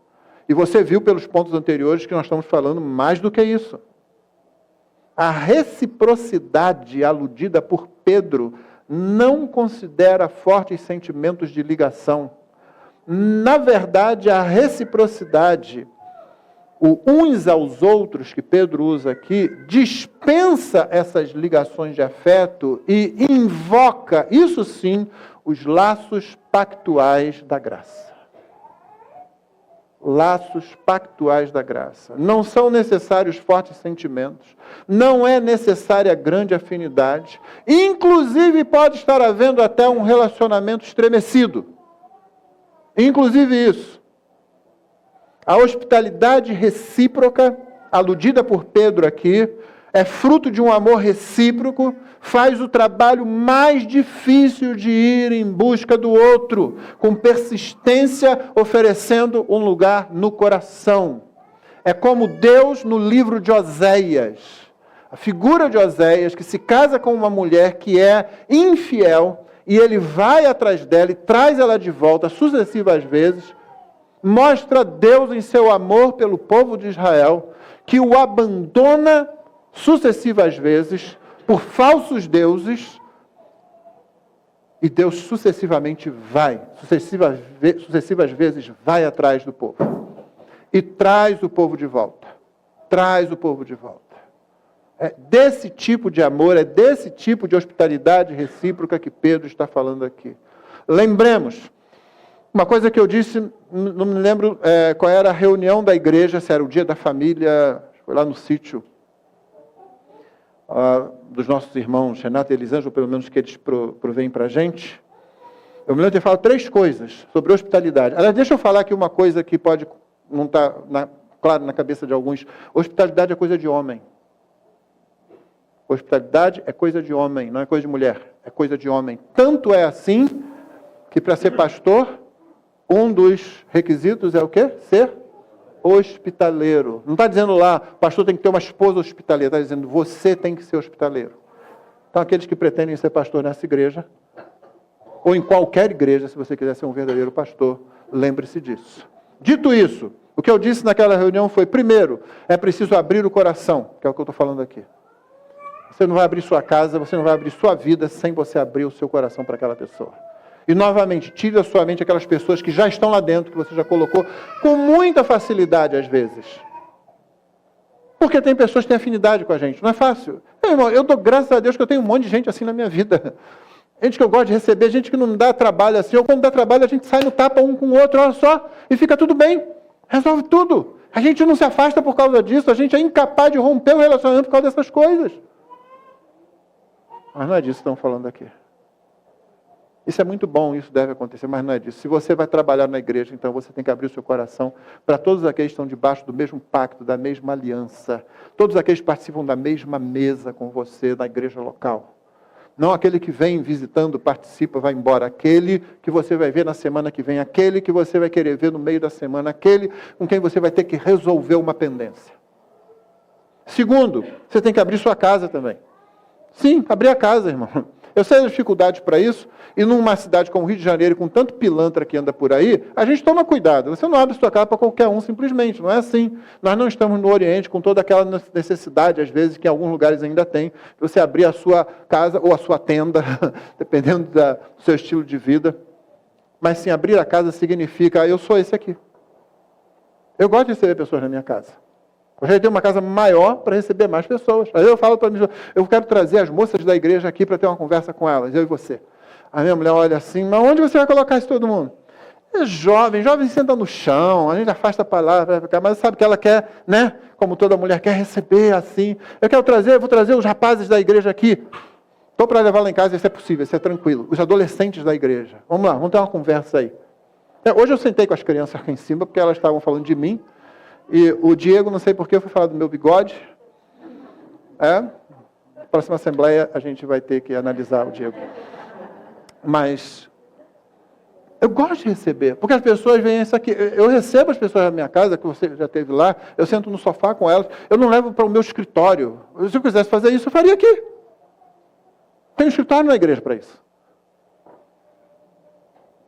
E você viu pelos pontos anteriores que nós estamos falando mais do que isso. A reciprocidade aludida por Pedro não considera fortes sentimentos de ligação. Na verdade, a reciprocidade, o uns aos outros, que Pedro usa aqui, dispensa essas ligações de afeto e invoca, isso sim, os laços pactuais da graça. Laços pactuais da graça. Não são necessários fortes sentimentos, não é necessária grande afinidade, inclusive pode estar havendo até um relacionamento estremecido. Inclusive isso. A hospitalidade recíproca, aludida por Pedro aqui, é fruto de um amor recíproco, faz o trabalho mais difícil de ir em busca do outro, com persistência, oferecendo um lugar no coração. É como Deus no livro de Oséias. A figura de Oséias, que se casa com uma mulher que é infiel, e ele vai atrás dela e traz ela de volta sucessivas vezes, mostra Deus em seu amor pelo povo de Israel, que o abandona sucessivas vezes por falsos deuses, e Deus sucessivas vezes vai atrás do povo. E traz o povo de volta. Traz o povo de volta. É desse tipo de amor, é desse tipo de hospitalidade recíproca que Pedro está falando aqui. Lembremos, uma coisa que eu disse, não me lembro qual era a reunião da igreja, se era o dia da família, foi lá no sítio dos nossos irmãos, Renato e Elisângela, pelo menos que eles provêm para a gente. Eu me lembro de ter falado 3 coisas sobre hospitalidade. Aliás, deixa eu falar aqui uma coisa que pode não estar claro na cabeça de alguns. Hospitalidade é coisa de homem. Hospitalidade é coisa de homem, não é coisa de mulher, é coisa de homem. Tanto é assim que para ser pastor, um dos requisitos é o quê? Ser hospitaleiro. Não está dizendo lá, pastor tem que ter uma esposa hospitaleira, está dizendo, você tem que ser hospitaleiro. Então, aqueles que pretendem ser pastor nessa igreja, ou em qualquer igreja, se você quiser ser um verdadeiro pastor, lembre-se disso. Dito isso, o que eu disse naquela reunião foi, primeiro, é preciso abrir o coração, que é o que eu estou falando aqui. Você não vai abrir sua casa, você não vai abrir sua vida sem você abrir o seu coração para aquela pessoa. E, novamente, tire da sua mente aquelas pessoas que já estão lá dentro, que você já colocou, com muita facilidade, às vezes. Porque tem pessoas que têm afinidade com a gente, não é fácil. Meu irmão, eu dou graças a Deus que eu tenho um monte de gente assim na minha vida. Gente que eu gosto de receber, gente que não me dá trabalho assim, ou quando dá trabalho a gente sai no tapa um com o outro, olha só, e fica tudo bem. Resolve tudo. A gente não se afasta por causa disso, a gente é incapaz de romper o relacionamento por causa dessas coisas. Mas não é disso que estamos falando aqui. Isso é muito bom, isso deve acontecer, mas não é disso. Se você vai trabalhar na igreja, então você tem que abrir o seu coração para todos aqueles que estão debaixo do mesmo pacto, da mesma aliança. Todos aqueles que participam da mesma mesa com você na igreja local. Não aquele que vem visitando, participa, vai embora. Aquele que você vai ver na semana que vem. Aquele que você vai querer ver no meio da semana. Aquele com quem você vai ter que resolver uma pendência. Segundo, você tem que abrir sua casa também. Sim, abrir a casa, irmão. Eu sei as dificuldades para isso, e numa cidade como o Rio de Janeiro, com tanto pilantra que anda por aí, a gente toma cuidado. Você não abre sua casa para qualquer um, simplesmente, não é assim. Nós não estamos no Oriente com toda aquela necessidade, às vezes, que em alguns lugares ainda tem, de você abrir a sua casa ou a sua tenda, dependendo do seu estilo de vida. Mas sim, abrir a casa significa, eu sou esse aqui. Eu gosto de receber pessoas na minha casa. Eu já tenho uma casa maior para receber mais pessoas. Aí eu falo para mim, eu quero trazer as moças da igreja aqui para ter uma conversa com elas, eu e você. A minha mulher olha assim, mas onde você vai colocar isso todo mundo? É jovem senta no chão, a gente afasta a palavra, mas sabe que ela quer, né? Como toda mulher quer receber assim. Vou trazer os rapazes da igreja aqui. Estou para levar lá em casa, isso é possível, isso é tranquilo. Os adolescentes da igreja. Vamos lá, vamos ter uma conversa aí. Hoje eu sentei com as crianças aqui em cima, porque elas estavam falando de mim. E o Diego, não sei porquê, foi falar do meu bigode. Próxima assembleia a gente vai ter que analisar o Diego. Mas eu gosto de receber, porque as pessoas veem isso aqui. Eu recebo as pessoas na minha casa, que você já esteve lá, eu sento no sofá com elas, eu não levo para o meu escritório. Se eu quisesse fazer isso, eu faria aqui. Tem um escritório na igreja para isso.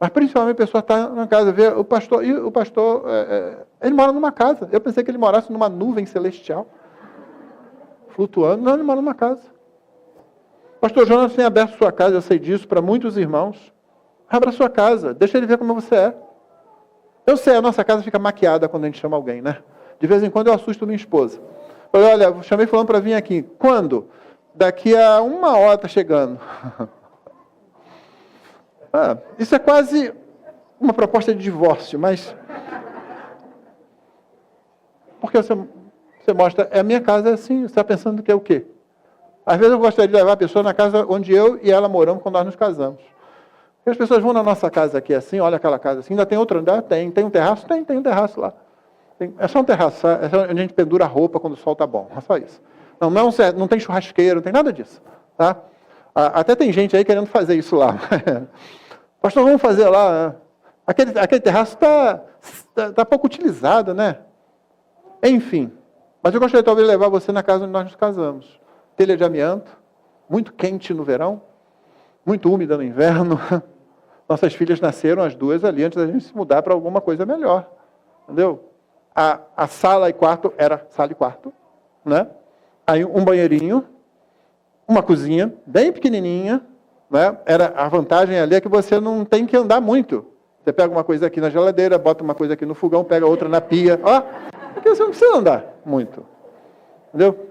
Mas principalmente a pessoa está na casa, vê o pastor, ele mora numa casa. Eu pensei que ele morasse numa nuvem celestial, flutuando. Não, ele mora numa casa. O pastor Jonas tem aberto sua casa, eu sei disso, para muitos irmãos. Abra sua casa, deixa ele ver como você é. Eu sei, a nossa casa fica maquiada quando a gente chama alguém, né? De vez em quando eu assusto minha esposa. Falei, olha, chamei fulano para vir aqui. Quando? Daqui a 1 hora está chegando. Isso é quase uma proposta de divórcio, mas... Porque você mostra, a minha casa é assim, você está pensando que é o quê? Às vezes eu gostaria de levar a pessoa na casa onde eu e ela moramos quando nós nos casamos. E as pessoas vão na nossa casa aqui assim, olha aquela casa assim, ainda tem outro andar? Tem um terraço? Tem um terraço lá. É só um terraço, é só onde a gente pendura a roupa quando o sol está bom, é só isso. Não tem churrasqueiro, não tem nada disso. Tá? Até tem gente aí querendo fazer isso lá. Pastor, vamos fazer lá. Aquele terraço está pouco utilizado, né? Enfim. Mas eu gostaria talvez de levar você na casa onde nós nos casamos. Telha de amianto, muito quente no verão, muito úmida no inverno. Nossas filhas nasceram as duas ali antes da gente se mudar para alguma coisa melhor. Entendeu? A sala e quarto era sala e quarto, né? Aí um banheirinho, uma cozinha bem pequenininha, né? A vantagem ali é que você não tem que andar muito. Você pega uma coisa aqui na geladeira, bota uma coisa aqui no fogão, pega outra na pia. Porque você não precisa andar muito. Entendeu?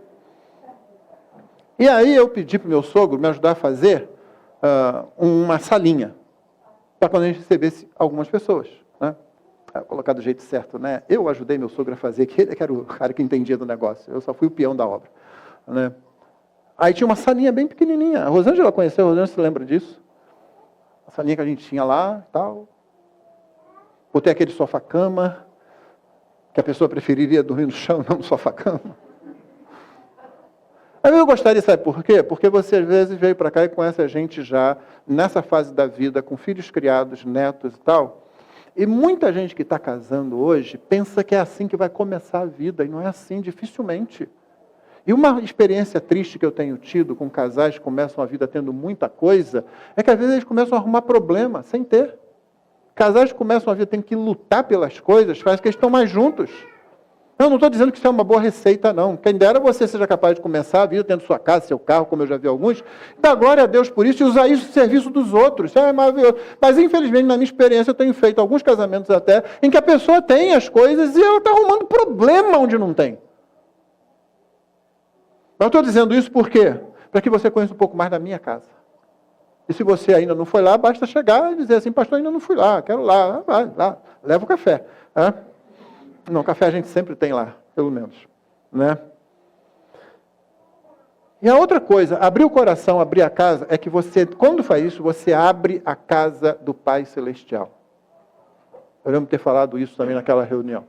E aí eu pedi para o meu sogro me ajudar a fazer uma salinha, para quando a gente recebesse algumas pessoas. Né? Colocar do jeito certo, né? Eu ajudei meu sogro a fazer, que ele era o cara que entendia do negócio. Eu só fui o peão da obra. Né? Aí tinha uma salinha bem pequenininha. A Rosângela conheceu, a Rosângela se lembra disso? A salinha que a gente tinha lá e tal. Botei aquele sofá-cama, que a pessoa preferiria dormir no chão, não no sofá-cama. Aí eu gostaria, sabe por quê? Porque você às vezes veio para cá e conhece a gente já nessa fase da vida, com filhos criados, netos e tal. E muita gente que está casando hoje pensa que é assim que vai começar a vida, e não é assim, dificilmente. E uma experiência triste que eu tenho tido com casais que começam a vida tendo muita coisa, é que às vezes eles começam a arrumar problema sem ter. Casais que começam a vida tendo que lutar pelas coisas, faz que eles estão mais juntos. Eu não estou dizendo que isso é uma boa receita, não. Quem dera você seja capaz de começar a vida tendo sua casa, seu carro, como eu já vi alguns, dá glória a Deus por isso e usar isso no serviço dos outros. Isso é maravilhoso. Mas, infelizmente, na minha experiência, eu tenho feito alguns casamentos até, em que a pessoa tem as coisas e ela está arrumando problema onde não tem. Mas eu estou dizendo isso por quê? Para que você conheça um pouco mais da minha casa. E se você ainda não foi lá, basta chegar e dizer assim, pastor, ainda não fui lá, quero lá, vai lá, leva o café. Não, café a gente sempre tem lá, pelo menos. Né? E a outra coisa, abrir o coração, abrir a casa, é que você, quando faz isso, você abre a casa do Pai Celestial. Eu lembro de ter falado isso também naquela reunião.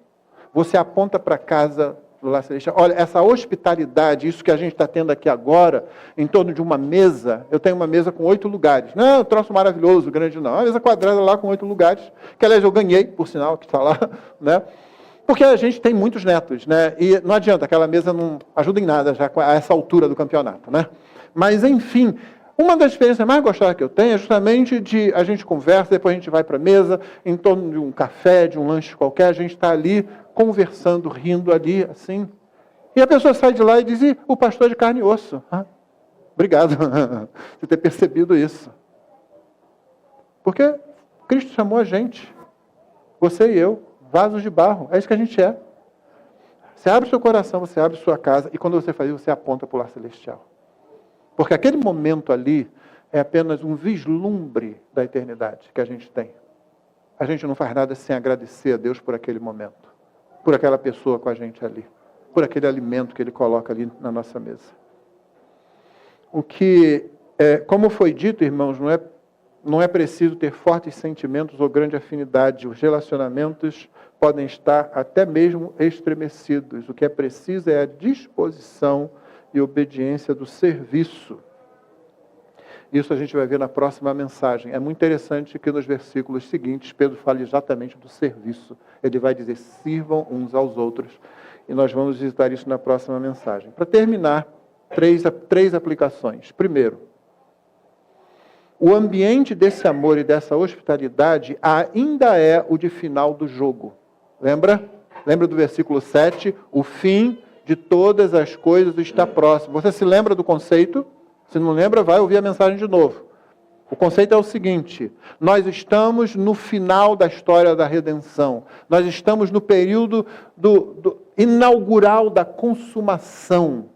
Você aponta para a casa do Lar Celestial. Olha, essa hospitalidade, isso que a gente está tendo aqui agora, em torno de uma mesa, eu tenho uma mesa com 8 lugares. Não é um troço maravilhoso, grande não. É uma mesa quadrada lá com 8 lugares, que aliás eu ganhei, por sinal, que está lá, né? Porque a gente tem muitos netos, né? E não adianta, aquela mesa não ajuda em nada já a essa altura do campeonato, né? Mas, enfim, uma das experiências mais gostosas que eu tenho é justamente de a gente conversa, depois a gente vai para a mesa, em torno de um café, de um lanche qualquer, a gente está ali conversando, rindo ali, assim. E a pessoa sai de lá e diz, o pastor é de carne e osso. Obrigado por ter percebido isso. Porque Cristo chamou a gente, você e eu, vasos de barro, é isso que a gente é. Você abre o seu coração, você abre sua casa, e quando você faz isso, você aponta para o lar celestial. Porque aquele momento ali é apenas um vislumbre da eternidade que a gente tem. a gente não faz nada sem agradecer a Deus por aquele momento, por aquela pessoa com a gente ali, por aquele alimento que Ele coloca ali na nossa mesa. Como foi dito, irmãos, não é preciso ter fortes sentimentos ou grande afinidade. Os relacionamentos podem estar até mesmo estremecidos. O que é preciso é a disposição e obediência do serviço. Isso a gente vai ver na próxima mensagem. É muito interessante que nos versículos seguintes, Pedro fala exatamente do serviço. Ele vai dizer, sirvam uns aos outros. E nós vamos visitar isso na próxima mensagem. Para terminar, três aplicações. Primeiro, o ambiente desse amor e dessa hospitalidade ainda é o de final do jogo. Lembra? Lembra do versículo 7? O fim de todas as coisas está próximo. Você se lembra do conceito? Se não lembra, vai ouvir a mensagem de novo. O conceito é o seguinte: nós estamos no final da história da redenção. Nós estamos no período do inaugural da consumação.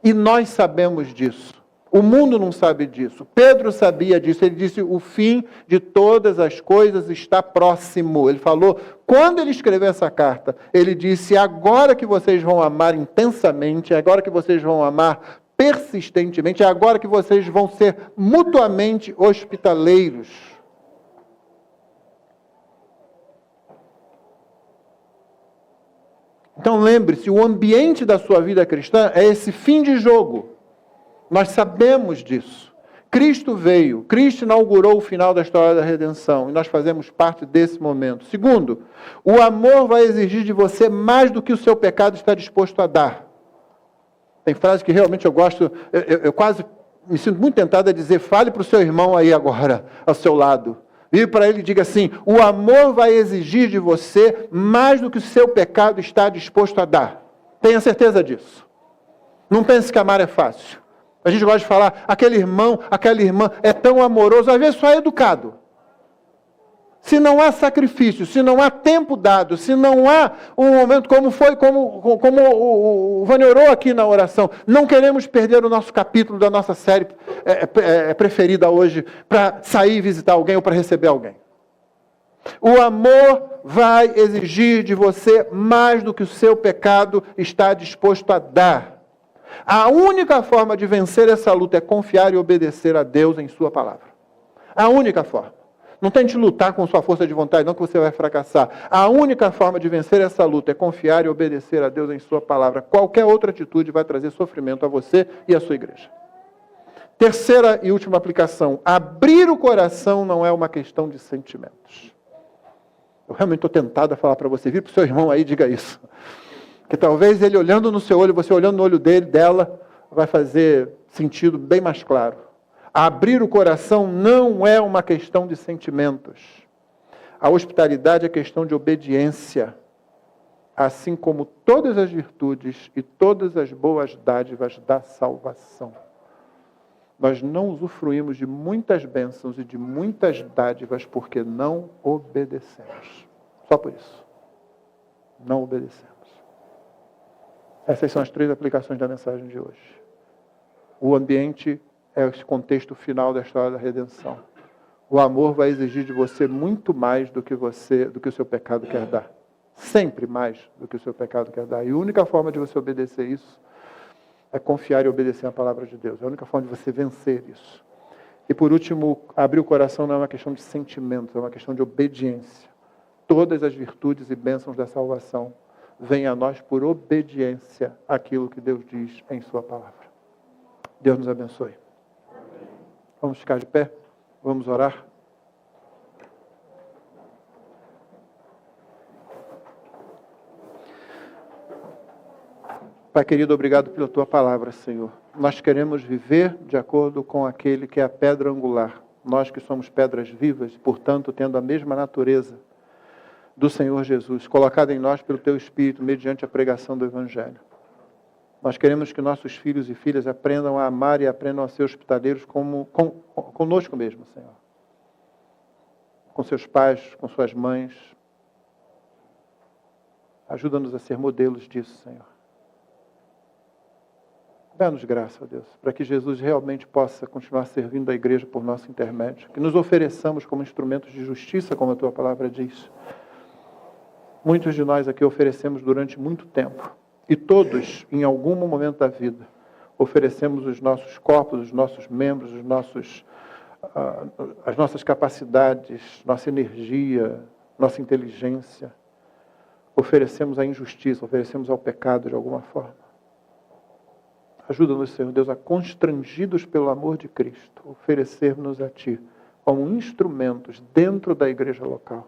E nós sabemos disso. O mundo não sabe disso. Pedro sabia disso. Ele disse, o fim de todas as coisas está próximo. Ele falou, quando ele escreveu essa carta, ele disse, agora que vocês vão amar intensamente, agora que vocês vão amar persistentemente, é agora que vocês vão ser mutuamente hospitaleiros. Então lembre-se, o ambiente da sua vida cristã é esse fim de jogo. Nós sabemos disso. Cristo veio, Cristo inaugurou o final da história da redenção, e nós fazemos parte desse momento. Segundo, o amor vai exigir de você mais do que o seu pecado está disposto a dar. Tem frase que realmente eu gosto, eu quase me sinto muito tentado a dizer, fale para o seu irmão aí agora, ao seu lado. E para ele diga assim, o amor vai exigir de você mais do que o seu pecado está disposto a dar. Tenha certeza disso. Não pense que amar é fácil. A gente gosta de falar, aquele irmão, aquela irmã é tão amoroso, às vezes só é educado. Se não há sacrifício, se não há tempo dado, se não há um momento como o Vânia orou aqui na oração, não queremos perder o nosso capítulo da nossa série preferida hoje para sair e visitar alguém ou para receber alguém. O amor vai exigir de você mais do que o seu pecado está disposto a dar. A única forma de vencer essa luta é confiar e obedecer a Deus em sua palavra. A única forma. Não tente lutar com sua força de vontade, não, que você vai fracassar. A única forma de vencer essa luta é confiar e obedecer a Deus em sua palavra. Qualquer outra atitude vai trazer sofrimento a você e à sua igreja. Terceira e última aplicação. Abrir o coração não é uma questão de sentimentos. Eu realmente estou tentado a falar para você. Vira para o seu irmão aí e diga isso. Que talvez ele olhando no seu olho, você olhando no olho dela, vai fazer sentido bem mais claro. Abrir o coração não é uma questão de sentimentos. A hospitalidade é questão de obediência. Assim como todas as virtudes e todas as boas dádivas da salvação. Nós não usufruímos de muitas bênçãos e de muitas dádivas porque não obedecemos. Só por isso. Não obedecemos. Essas são as 3 aplicações da mensagem de hoje. O ambiente é esse contexto final da história da redenção. O amor vai exigir de você muito mais do que o seu pecado quer dar. Sempre mais do que o seu pecado quer dar. E a única forma de você obedecer isso é confiar e obedecer a palavra de Deus. É a única forma de você vencer isso. E por último, abrir o coração não é uma questão de sentimentos, é uma questão de obediência. Todas as virtudes e bênçãos da salvação vêm a nós por obediência àquilo que Deus diz em sua palavra. Deus nos abençoe. Vamos ficar de pé? Vamos orar? Pai querido, obrigado pela Tua palavra, Senhor. Nós queremos viver de acordo com aquele que é a pedra angular. Nós que somos pedras vivas, portanto, tendo a mesma natureza do Senhor Jesus, colocada em nós pelo Teu Espírito, mediante a pregação do Evangelho. Nós queremos que nossos filhos e filhas aprendam a amar e aprendam a ser hospitaleiros conosco mesmo, Senhor. Com seus pais, com suas mães. Ajuda-nos a ser modelos disso, Senhor. Dá-nos graça, ó Deus, para que Jesus realmente possa continuar servindo a igreja por nosso intermédio, que nos ofereçamos como instrumentos de justiça, como a tua palavra diz. Muitos de nós aqui oferecemos durante muito tempo, e todos, em algum momento da vida, oferecemos os nossos corpos, os nossos membros, as nossas capacidades, nossa energia, nossa inteligência. Oferecemos à injustiça, oferecemos ao pecado de alguma forma. Ajuda-nos, Senhor Deus, a constrangidos pelo amor de Cristo, oferecermos a Ti como instrumentos dentro da igreja local,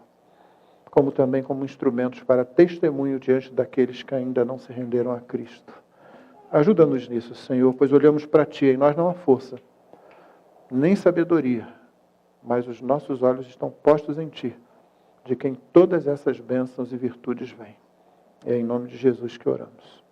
como também como instrumentos para testemunho diante daqueles que ainda não se renderam a Cristo. Ajuda-nos nisso, Senhor, pois olhamos para Ti, em nós não há força, nem sabedoria, mas os nossos olhos estão postos em Ti, de quem todas essas bênçãos e virtudes vêm. É em nome de Jesus que oramos.